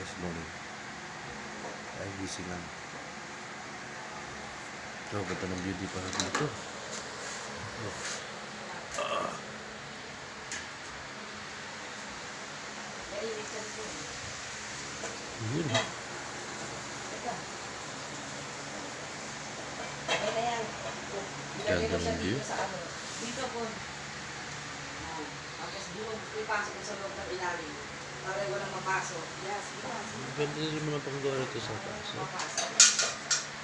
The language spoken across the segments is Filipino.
this morning. Ay, gising lang. So, ganda ng beauty para dito. Yun. Ganda ng view. Dito po. Tapos doon, ipasok mo sa loob ng ilalim. Para walang mapasok. Yes, yes. Ganda rin naman ang panggawa nito sa taas. No? Mapasok.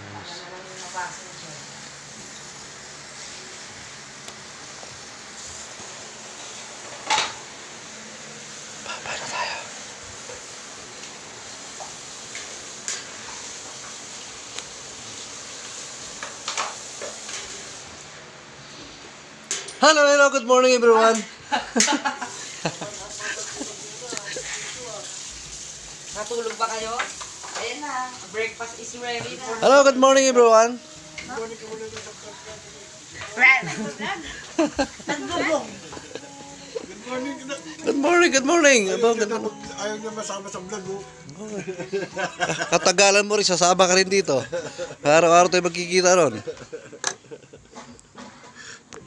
Nice. Para lang yung mapasok siya. Baba na tayo. Hello, good morning everyone. Natulog ba kayo? Ayan na. Breakfast is ready na. Hello, good morning everyone. Good morning. Aba, ganda mo. Ayaw niya masama sa vlog, oh. Katagalan mo rin, sasama ka rin dito. Araw-araw tayo magkikita ron.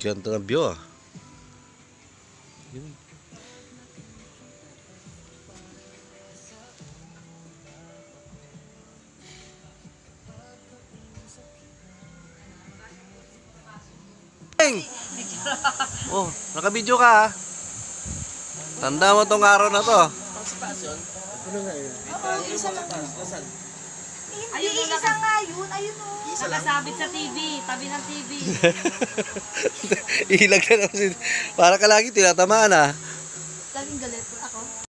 Ganda ng view, ah. Yun. Oh, nakabidyo ka, ah. Tanda mo tong araw na to. Oo, isa lang. Hindi, isa nga yun. Ayun o. Nakasabit sa TV. Tabi ng TV. Ilag na naman. Para ka lagi tinatamaan, ah. Laging galit ako.